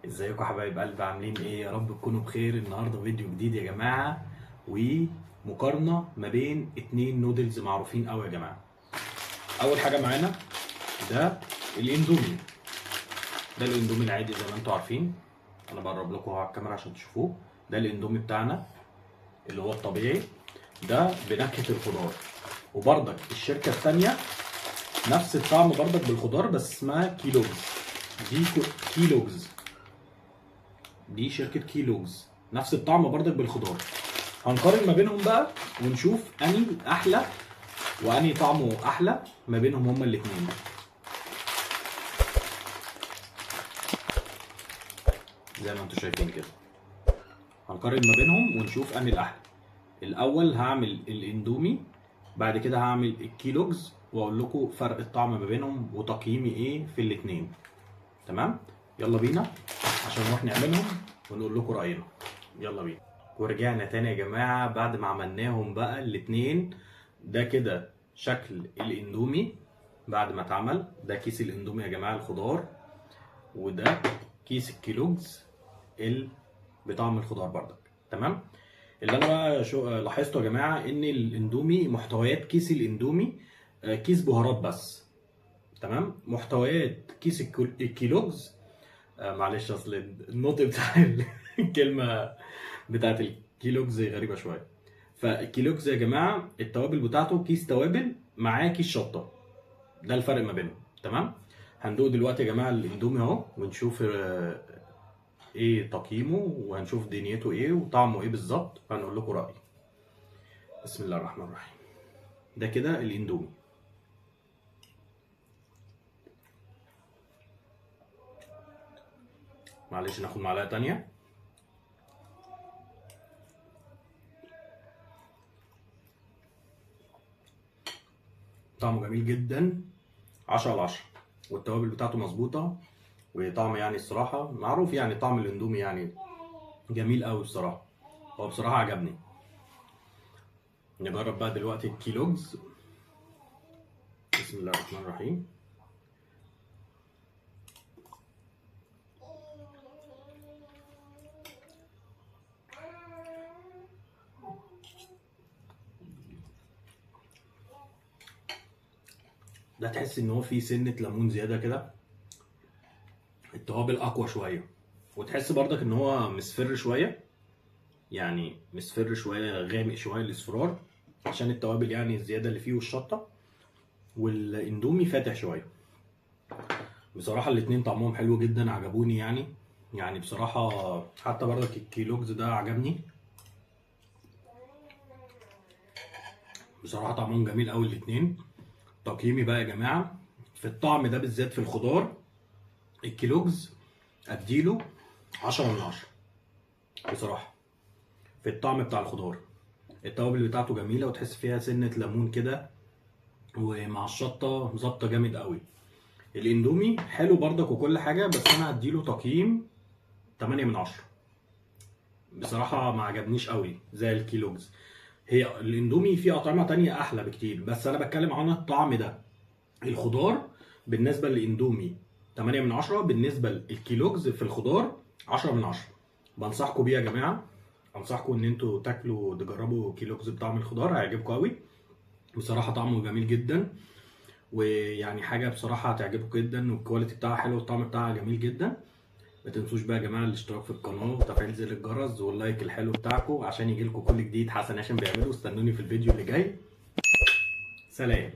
ازيكم يا حبايب قلبي، عاملين ايه؟ يا رب تكونوا بخير. النهارده فيديو جديد يا جماعه، ومقارنه ما بين اتنين نودلز معروفين قوي يا جماعه. اول حاجه معانا ده الاندومي. ده الاندومي العادي زي ما انتم عارفين. انا بقرب لكم على الكاميرا عشان تشوفوه. ده الاندومي بتاعنا اللي هو الطبيعي، ده بنكهه الخضار. وبرضك الشركه الثانيه نفس الطعم برضك بالخضار بس اسمها كيلوجز. دي كيلوجز، دي شركة كيلوجز، نفس الطعم برضك بالخضار. هنقارن ما بينهم بقى ونشوف انهي احلى وانهي طعمه احلى ما بينهم هما الاتنين. زي ما انتم شايفين كده هنقارن ما بينهم ونشوف انهي الاحلى. الاول هعمل الاندومي، بعد كده هعمل الكيلوجز واقول لكم فرق الطعم ما بينهم وتقييمي ايه في الاتنين. تمام؟ يلا بينا عشان نروح نعملهم ونقول لكم راينا. يلا بينا. ورجعنا تاني يا جماعه بعد ما عملناهم بقى الاتنين. ده كده شكل الاندومي بعد ما اتعمل. ده كيس الاندومي يا جماعه الخضار، وده كيس الكيلوجز بطعم الخضار برضك. تمام؟ اللي انا بقى لاحظته يا جماعه ان الاندومي محتويات كيس الاندومي كيس بهارات بس. تمام؟ محتويات كيس الكيلوجز معلش اصل النطق بتاع الكلمه بتاعت الكيلوجز غريبه شويه. فالكيلوجز يا جماعه التوابل بتاعته كيس توابل معاه كيس شطه. ده الفرق ما بينهم. تمام؟ هندوق دلوقتي يا جماعه الاندومي اهو ونشوف ايه تقييمه، وهنشوف دنيته ايه وطعمه ايه بالظبط، هنقول لكم رايي. بسم الله الرحمن الرحيم. ده كده الاندومي. معلش ناخد معلقه تانية. طعمه جميل جدا، 10/10، والتوابل بتاعته مظبوطه، وطعم يعني الصراحه معروف، يعني طعم الاندومي يعني جميل قوي الصراحه. هو بصراحه عجبني. نجرب بقى دلوقتي الكيلوجز. بسم الله الرحمن الرحيم. ده تحس ان هو فيه سنه ليمون زياده كده، التوابل اقوى شويه، وتحس برضك ان هو مصفر شويه، يعني مصفر شويه، غامق شويه الاصفرار عشان التوابل يعني الزياده اللي فيه والشطه. والاندومي فاتح شويه. بصراحه الاتنين طعمهم حلو جدا، عجبوني يعني بصراحه. حتى برضك الكيلوجز ده عجبني بصراحه، طعمهم جميل قوي الاتنين. تقييمي بقى يا جماعه في الطعم ده بالذات في الخضار، الكيلوجز اديله 10/10 بصراحه. في الطعم بتاع الخضار التوابل بتاعته جميله، وتحس فيها سنه ليمون كده، ومع الشطه ظابطه جامد قوي. الاندومي حلو برضك وكل حاجه، بس انا هديله تقييم 8/10 بصراحه. ما عجبنيش قوي زي الكيلوجز. هي الاندومي فيه اطعمه تانية احلى بكتير، بس انا بتكلم عن الطعم ده. الخضار بالنسبه للاندومي 8/10، بالنسبه للكيلوجز في الخضار 10/10. بنصحكم بيه يا جماعه، انصحكم ان انتوا تاكلوا تجربوا كيلوجز بطعم الخضار، هيعجبكم قوي بصراحه. طعمه جميل جدا، ويعني حاجه بصراحه هتعجبكم جدا، والكواليتي بتاعها حلو والطعم بتاعها جميل جدا. ما تنسوش بقى يا جماعه الاشتراك في القناه وتفعيل زر الجرس واللايك الحلو بتاعكم عشان يجيلكم كل جديد حسن هاشم بيعمله. استنوني في الفيديو اللي جاي. سلام.